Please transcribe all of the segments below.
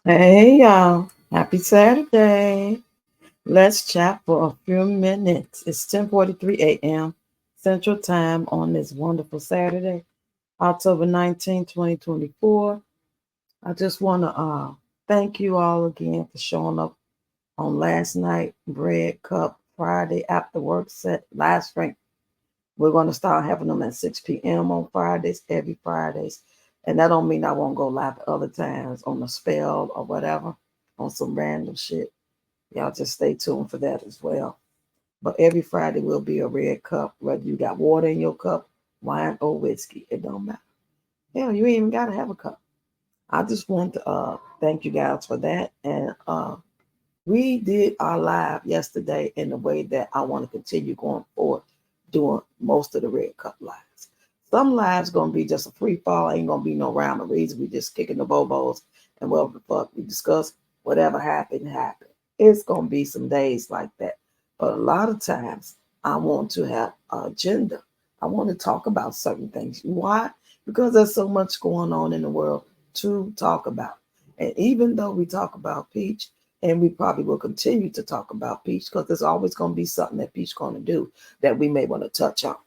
Hey y'all, happy Saturday. Let's chat for a few minutes. It's 10:43 a.m. Central Time on this wonderful Saturday, October 19, 2024. I just want to thank you all again for showing up on last night, Bread Cup Friday after work set last Frank. We're going to start having them at 6 p.m. on Fridays, every Fridays. And that don't mean I won't go live at other times on the spell or whatever, on some random shit. Y'all just stay tuned for that as well. But every Friday will be a red cup, whether you got water in your cup, wine, or whiskey. It don't matter. Hell, you ain't even got to have a cup. I just want to thank you guys for that. And we did our live yesterday in the way that I want to continue going forward, doing most of the Red Cup lives. Some lives gonna be just a free fall, ain't gonna be no rhyme or reason. We just kicking the bobos and whatever the fuck we discuss, whatever happened, happened. It's gonna be some days like that. But a lot of times I want to have an agenda. I want to talk about certain things. Why? Because there's so much going on in the world to talk about. And even though we talk about Peach, and we probably will continue to talk about Peach because there's always going to be something that Peach going to do that we may want to touch on.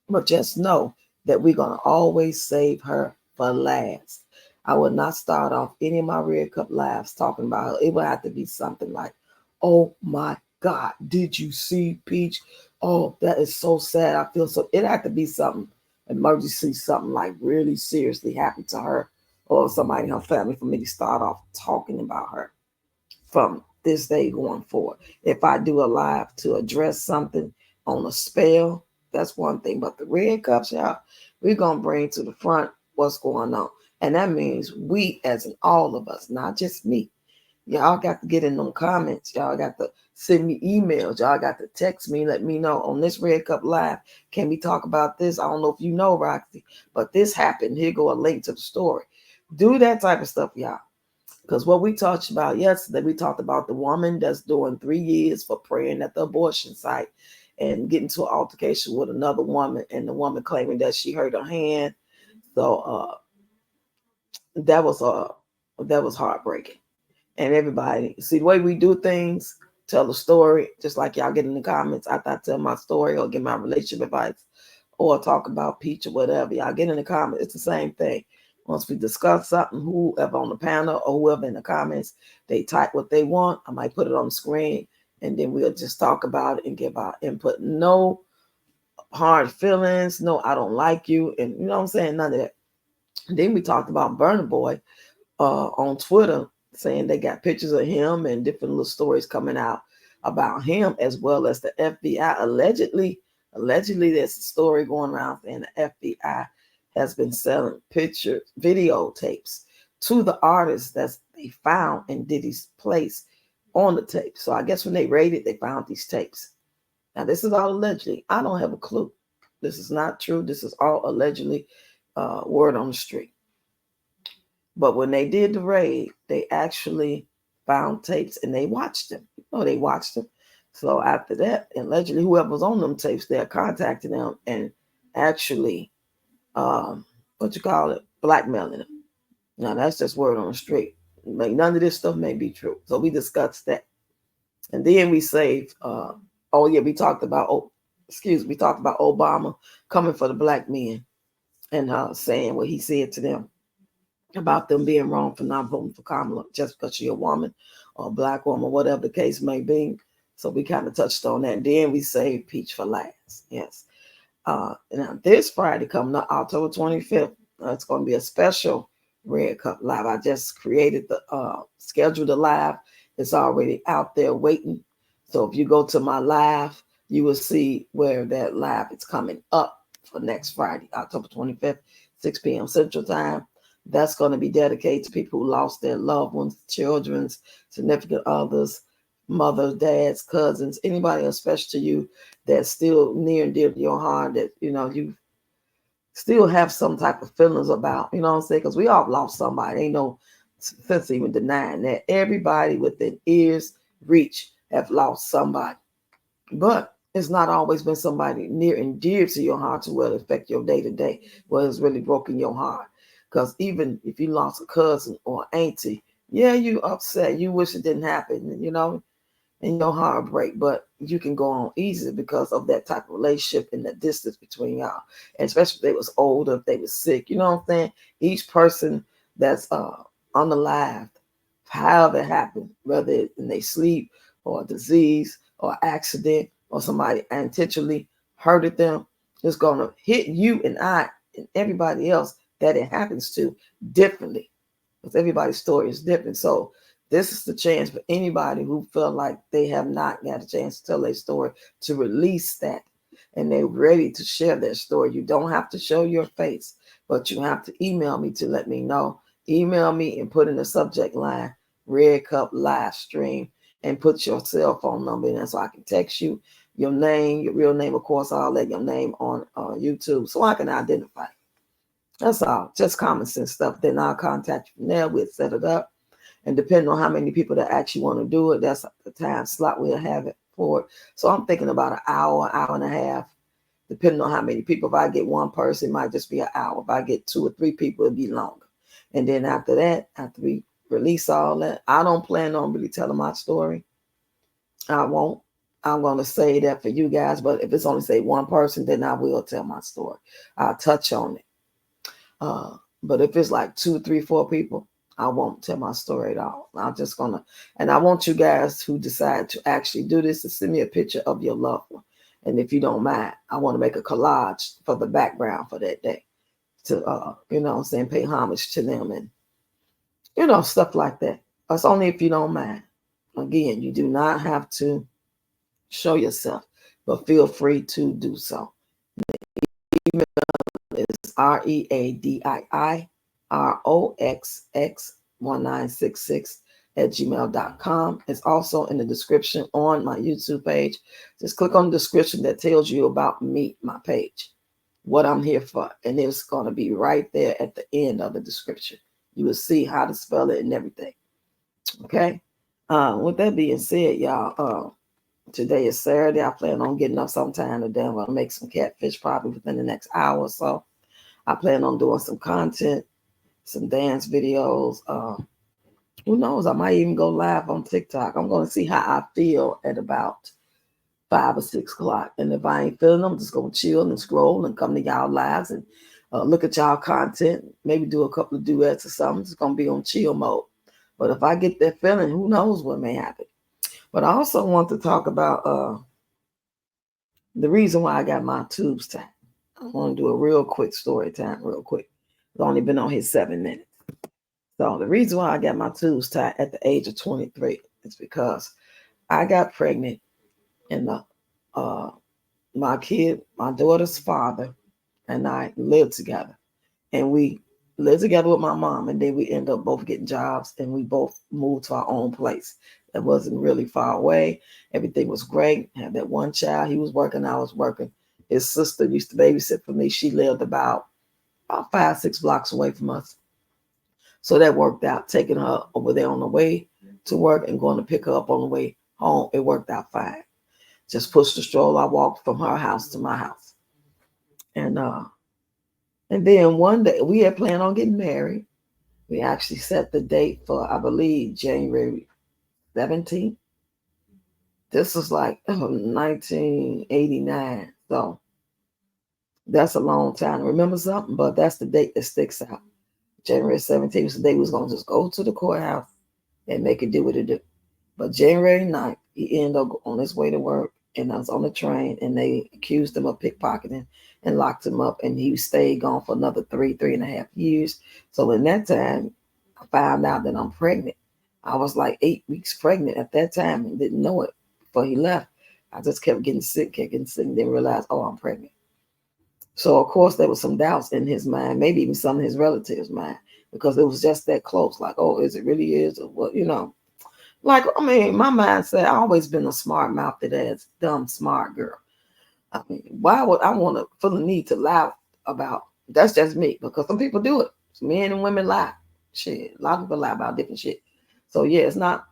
But just know that we're going to always save her for last. I will not start off any of my Red Cup lives talking about her. It will have to be something like, oh my God, did you see Peach? Oh, that is so sad. I feel so. It had to be something emergency, something like really seriously happened to her or somebody in her family for me to start off talking about her from this day going forward. If I do a live to address something on a spell, that's one thing. But the red cups, y'all, we're gonna bring to the front what's going on. And that means we as in all of us, not just me. Y'all got to get in them comments. Y'all got to send me emails. Y'all got to text me, let me know on this Red Cup Live. Can we talk about this? I don't know if you know, Roxy, but this happened. Here go a link to the story. Do that type of stuff, y'all. Because what we talked about yesterday, we talked about the woman that's doing 3 years for praying at the abortion site and getting to an altercation with another woman, and the woman claiming that she hurt her hand. So that was heartbreaking. And everybody see the way we do things, tell the story, just like y'all get in the comments after I tell my story or give my relationship advice or talk about Peach or whatever. Y'all get in the comments. It's the same thing. Once we discuss something, whoever on the panel or whoever in the comments, they type what they want. I might put it on the screen and then we'll just talk about it and give our input. No hard feelings. No, I don't like you. And you know what I'm saying? None of that. Then we talked about Burner Boy on Twitter saying they got pictures of him and different little stories coming out about him as well as the FBI allegedly there's a story going around saying the FBI has been selling picture videotapes to the artists that they found in Diddy's place on the tape. So I guess when they raided, they found these tapes. Now this is all allegedly. I don't have a clue. This is not true. This is all allegedly word on the street. But when they did the raid, they actually found tapes and they watched them. Oh, they watched them. So after that, allegedly, whoever was on them tapes, they're contacting them and actually, what you call it, blackmailing them. Now that's just word on the street. Like none of this stuff may be true. So we discussed that, and then we saved. Oh yeah, we talked about. Oh, excuse me, we talked about Obama coming for the black men and saying what he said to them about them being wrong for not voting for Kamala just because she's a woman or a black woman, whatever the case may be. So we kind of touched on that. Then we saved Peach for last. Yes. Now this Friday coming up, October 25th, it's going to be a special Red Cup Live. I just created the scheduled the live. It's already out there waiting. So if you go to my live, you will see where that live is coming up for next Friday, October 25th, 6 p.m. Central Time. That's going to be dedicated to people who lost their loved ones, children's, significant others, mothers, dads, cousins, anybody especially to you that's still near and dear to your heart that you still have some type of feelings about. You know what I'm saying? Because we all lost somebody. Ain't no sense even denying that. Everybody within ears reach have lost somebody, but it's not always been somebody near and dear to your heart to where it affect your day to day, where it's really broken your heart. Because even if you lost a cousin or auntie, Yeah, you upset. You wish it didn't happen, and your heart break, but you can go on easy because of that type of relationship and the distance between y'all. And especially if they was older, if they was sick, you know what I'm saying? Each person that's unalive, however it happened, whether in they sleep or a disease or accident or somebody intentionally hurted them, it's gonna hit you and I and everybody else that it happens to differently because everybody's story is different. So this is the chance for anybody who feel like they have not got a chance to tell their story to release that and they're ready to share their story. You don't have to show your face, but you have to email me to let me know. Email me and put in the subject line Red Cup live stream and put your cell phone number in there so I can text you your name, your real name, of course. I'll let your name on YouTube so I can identify. That's all. Just common sense stuff. Then I'll contact you from there. We'll set it up. And depending on how many people that actually want to do it, that's the time slot we'll have it for it. So I'm thinking about an hour and a half, depending on how many people. If I get one person, it might just be an hour. If I get 2 or 3 people, it'll be longer. And then after that, after we release all that, I don't plan on really telling my story. I won't. I'm going to say that for you guys. But if it's only say one person, then I will tell my story. I'll touch on it. But if it's like 2, 3, 4 people, I won't tell my story at all. I'm just gonna, and I want you guys who decide to actually do this to send me a picture of your loved one. And if you don't mind, I want to make a collage for the background for that day to, pay homage to them and, stuff like that. That's only if you don't mind. Again, you do not have to show yourself, but feel free to do so. Email is READIIROXX1966 at gmail.com. It's also in the description on my YouTube page. Just click on the description that tells you about me, my page, what I'm here for. And it's going to be right there at the end of the description. You will see how to spell it and everything. Okay. With that being said, y'all, today is Saturday. I plan on getting up sometime today. I'm going to make some catfish probably within the next hour or so. I plan on doing some content, some dance videos. Who knows? I might even go live on TikTok. I'm going to see how I feel at about 5 or 6 o'clock. And if I ain't feeling, I'm just going to chill and scroll and come to y'all lives and look at y'all content. Maybe do a couple of duets or something. It's going to be on chill mode. But if I get that feeling, who knows what may happen. But I also want to talk about the reason why I got my tubes tied. I want to do a real quick story time, real quick. It's only been on here 7 minutes. So the reason why I got my tubes tied at the age of 23 is because I got pregnant and my daughter's father and I lived together. And we lived together with my mom, and then we ended up both getting jobs and we both moved to our own place. That wasn't really far away. Everything was great. Had that one child. He was working, I was working. His sister used to babysit for me. She lived about 5, 6 blocks away from us. So that worked out, taking her over there on the way to work and going to pick her up on the way home. It worked out fine. Just pushed the stroller. I walked from her house to my house. And then one day we had planned on getting married. We actually set the date for, I believe, January 17th. This was like 1989. So that's a long time to remember something, but that's the date that sticks out. January 17th was the day we was going to just go to the courthouse and make it do what it do. But January 9th, he ended up on his way to work, and I was on the train, and they accused him of pickpocketing and locked him up, and he stayed gone for another 3.5 years. So in that time, I found out that I'm pregnant. I was like 8 weeks pregnant at that time and didn't know it before he left. I just kept getting sick, and didn't realize, oh, I'm pregnant. So, of course, there was some doubts in his mind, maybe even some of his relatives' mind, because it was just that close. Like, oh, is it really is? Or what, Like, I mean, my mindset, I've always been a smart mouthed ass, dumb, smart girl. I mean, why would I want to feel the need to lie about? That's just me, because some people do it. Men and women lie. Shit, a lot of people lie about different shit. So, yeah, it's not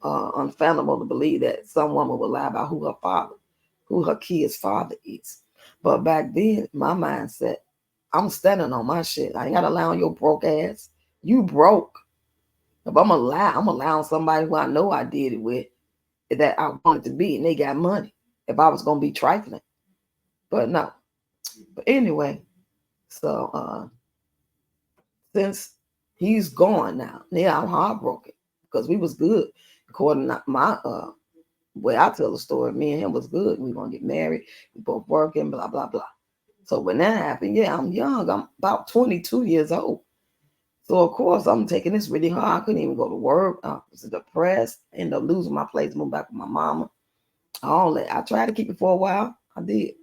unfathomable to believe that some woman would lie about who her kid's father is. But back then, my mindset, I'm standing on my shit. I ain't got to lie on your broke ass. You broke. If I'm allowing somebody who I know I did it with that I wanted to be, and they got money. If I was gonna be trifling, but no. But anyway, so since he's gone now, yeah, I'm heartbroken because we was good. According to my way I tell the story, me and him was good. We gonna get married. We both working, blah blah blah. So when that happened, yeah, I'm young. I'm about 22 years old. So of course I'm taking this really hard. I couldn't even go to work. I was depressed. Ended up losing my place, moved back with my mama. All that. I tried to keep it for a while. I did.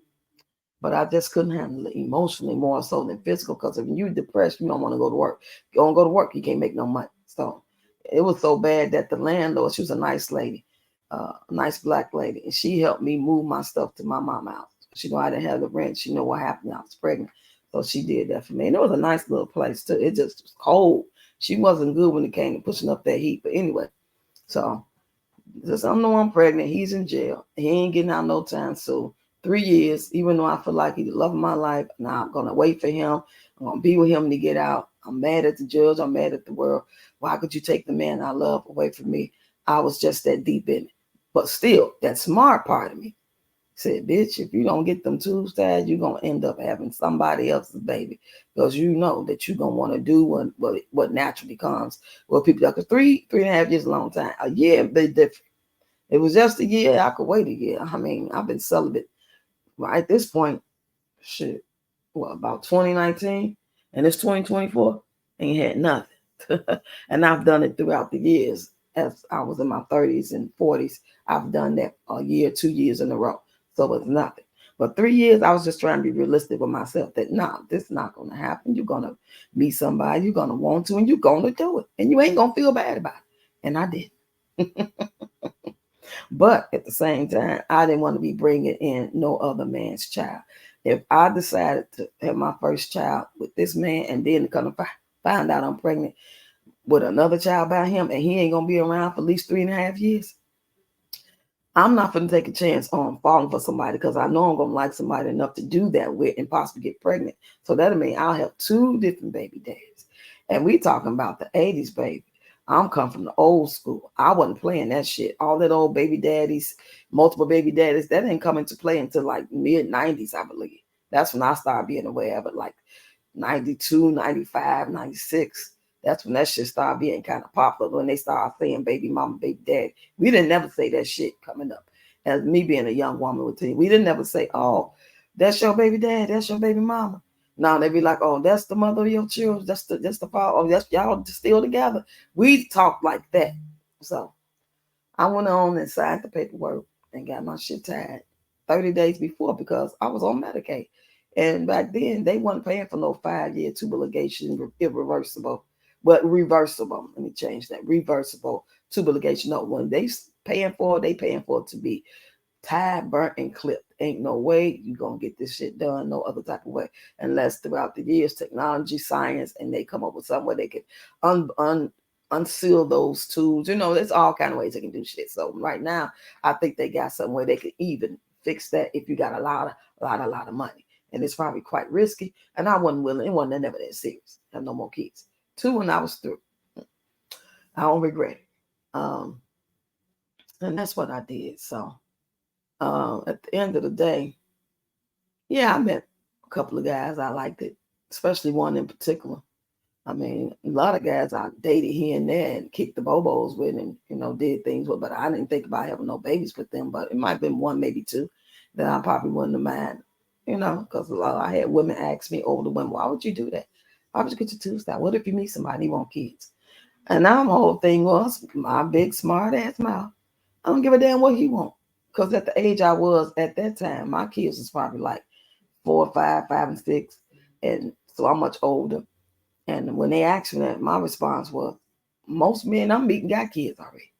But I just couldn't handle it emotionally more so than physical. Because if you're depressed, you don't want to go to work. You don't go to work, you can't make no money. So it was so bad that the landlord, she was a nice lady, a nice black lady, and she helped me move my stuff to my mom's house. She know I didn't have the rent. She know what happened. I was pregnant. So she did that for me. And it was a nice little place too. It just was cold. She wasn't good when it came to pushing up that heat. But anyway, so just I know I'm pregnant. He's in jail. He ain't getting out no time soon. 3 years, even though I feel like he's the love of my life. Now I'm gonna wait for him. I'm gonna be with him to get out. I'm mad at the judge. I'm mad at the world. Why could you take the man I love away from me? I was just that deep in it. But still, that smart part of me said, bitch, if you don't get them tubes tied, you're gonna end up having somebody else's baby. Because you know that you're gonna want to do what naturally comes. Well, people like 3.5 years, a long time. A year, be different. It was just a year. I could wait a year. I mean, I've been celibate. Well, at this point, shit, about 2019, and it's 2024, ain't had nothing. And I've done it throughout the years. As I was in my 30s and 40s, I've done that a year, 2 years in a row. So it's nothing. But 3 years, I was just trying to be realistic with myself that, nah, this is not going to happen. You're going to meet somebody, you're going to want to, and you're going to do it. And you ain't going to feel bad about it. And I did. But at the same time, I didn't want to be bringing in no other man's child. If I decided to have my first child with this man and then kind of find out I'm pregnant with another child by him and he ain't going to be around for at least 3.5 years, I'm not going to take a chance on falling for somebody because I know I'm going to like somebody enough to do that with and possibly get pregnant. So that'll mean I'll have 2 different baby daddies. And we talking about the 80s, baby. I'm come from the old school. I wasn't playing that shit. All that old baby daddies, multiple baby daddies, that didn't come into play until like mid 90s, I believe. That's when I started being aware of it, like 92, 95, 96. That's when that shit started being kind of popular, when they started saying baby mama, baby daddy. We didn't never say that shit coming up. As me being a young woman would tell you, we didn't never say, oh, that's your baby dad, that's your baby mama. Now they be like, oh, that's the mother of your children, that's the father, oh, that's y'all still together. We talk like that. So I went on and signed the paperwork and got my shit tied 30 days before because I was on Medicaid. And back then they wasn't paying for no 5-year tubal ligation, irreversible, but reversible. Let me change that. Reversible tubal ligation. No, when they paying for it to be tied, burnt, and clipped. Ain't no way you gonna get this shit done no other type of way unless throughout the years technology, science, and they come up with something where they can unseal those tools. You know, there's all kind of ways they can do shit. So right now, I think they got something where they could even fix that if you got a lot of money. And it's probably quite risky. And I wasn't willing. It wasn't never that serious. Have no more kids. 2 when I was through. I don't regret it. And that's what I did. So at the end of the day, yeah, I met a couple of guys I liked it, especially one in particular. I mean, a lot of guys I dated here and there and kicked the bobos with and, did things with, but I didn't think about having no babies with them. But it might have been 1, maybe 2 that I probably wouldn't have mind, because I had women ask me, older women, why would you do that? Why would you get your tubes out? What if you meet somebody who want kids? And now my whole thing was my big smart ass mouth. I don't give a damn what he want. Because at the age I was at that time, my kids was probably like 4, 5, 5, and 6. And so I'm much older. And when they asked me that, my response was, most men I'm meeting got kids already.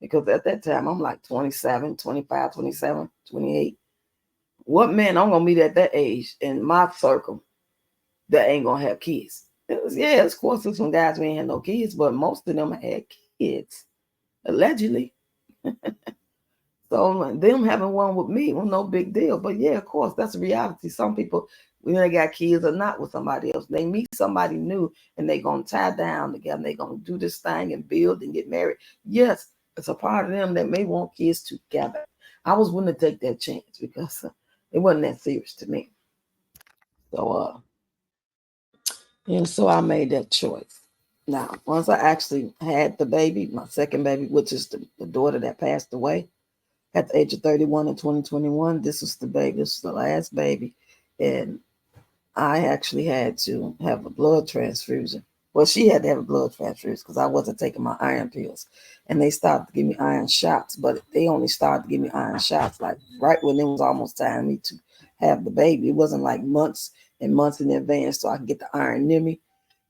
Because at that time, I'm like 27, 25, 27, 28. What man I'm going to meet at that age in my circle that ain't going to have kids? Of course, there's some guys who ain't had no kids, but most of them had kids, allegedly. So them having one with me was no big deal. But yeah, of course, that's a reality. Some people When they got kids or not with somebody else. They meet somebody new and they gonna tie down together. They gonna do this thing and build and get married. Yes, it's a part of them that may want kids together. I was willing to take that chance because it wasn't that serious to me. So and so I made that choice. Now, once I actually had the baby, my second baby, which is the daughter that passed away at the age of 31 in 2021, this was the baby, this was the last baby. And I actually had to have a blood transfusion. Well, she had to have a blood transfusion because I wasn't taking my iron pills. And they started to give me iron shots, but they only started to give me iron shots like right when it was almost time for me to have the baby. It wasn't like months and months in advance so I could get the iron near me.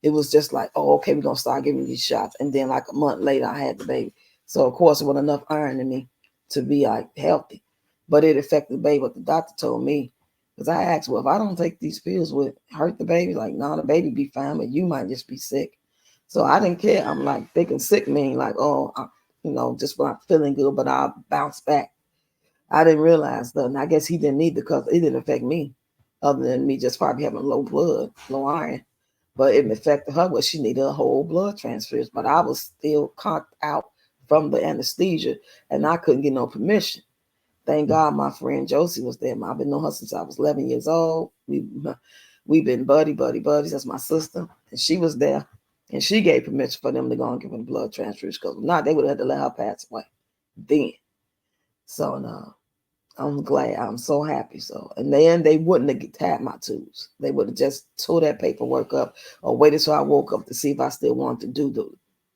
It was just like, oh, okay, we're gonna start giving these shots. And then like a month later I had the baby. So of course it wasn't enough iron in me to be like healthy. But it affected the baby. What the doctor told me, because I asked, well, if I don't take these pills, would it hurt the baby? Like, no, the baby be fine, but you might just be sick. So I didn't care. I'm like thinking sick mean like, oh, just not feeling good, but I'll bounce back. I didn't realize that. And I guess he didn't need it because it didn't affect me, other than me just probably having low blood, low iron. But it affected her, but she needed a whole blood transfusion. But I was still conked out from the anesthesia, and I couldn't get no permission. Thank God my friend Josie was there. I've been knowing her since I was 11 years old. We've been buddies. That's my sister. And she was there. And she gave permission for them to go and give her the blood transfusion. Because if not, they would have had to let her pass away then. So no, I'm glad. I'm so happy. So, and then they wouldn't have tabbed my tubes. They would have just tore that paperwork up or waited till I woke up to see if I still wanted to do the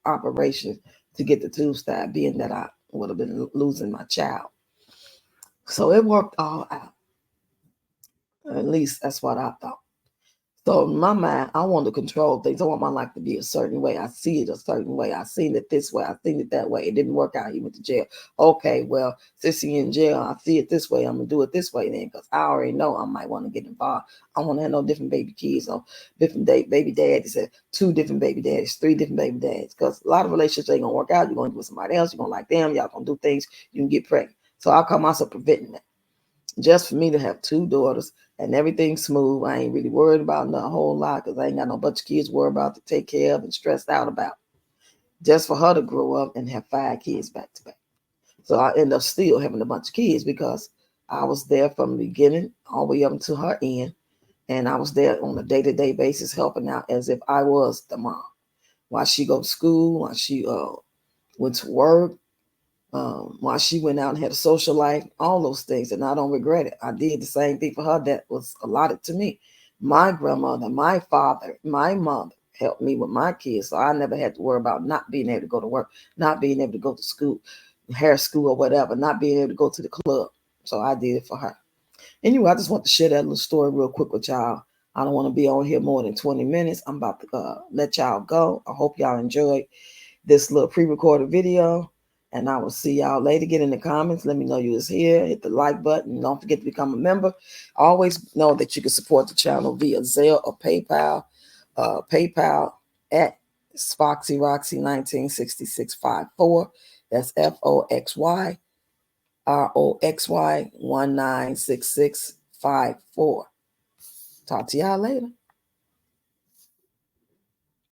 operation to get the tubes tied, being that I would have been losing my child. So it worked all out. At least that's what I thought. So in my mind, I want to control things. I want my life to be a certain way. I see it a certain way. I seen it this way. I seen it that way. It didn't work out. He went to jail. Okay, well, since he's in jail, I see it this way. I'm gonna do it this way then, because I already know I might want to get involved. I want to have no different baby kids or different baby daddies, 2 different baby daddies, 3 different baby daddies. Because a lot of relationships ain't gonna work out. You're gonna do with somebody else. You're gonna like them. Y'all gonna do things. You can get pregnant. So I call myself preventing that. Just for me to have 2 daughters and everything smooth. I ain't really worried about a whole lot because I ain't got no bunch of kids to worry about to take care of and stressed out about. Just for her to grow up and have 5 kids back to back. So I end up still having a bunch of kids because I was there from the beginning all the way up to her end. And I was there on a day-to-day basis helping out as if I was the mom. While she go to school, while she went to work, while she went out and had a social life, all those things, and I don't regret it. I did the same thing for her that was allotted to me. My grandmother, my father, my mother helped me with my kids, so I never had to worry about not being able to go to work, not being able to go to school, hair school or whatever, not being able to go to the club. So I did it for her. Anyway, I just want to share that little story real quick with y'all. I don't want to be on here more than 20 minutes. I'm about to let y'all go. I hope y'all enjoyed this little pre-recorded video. And I will see y'all later. Get in the comments. Let me know you was here. Hit the like button. Don't forget to become a member. Always know that you can support the channel via Zelle or PayPal. PayPal at Foxy Roxy 196654. That's FOXY ROXY 196654. Talk to y'all later.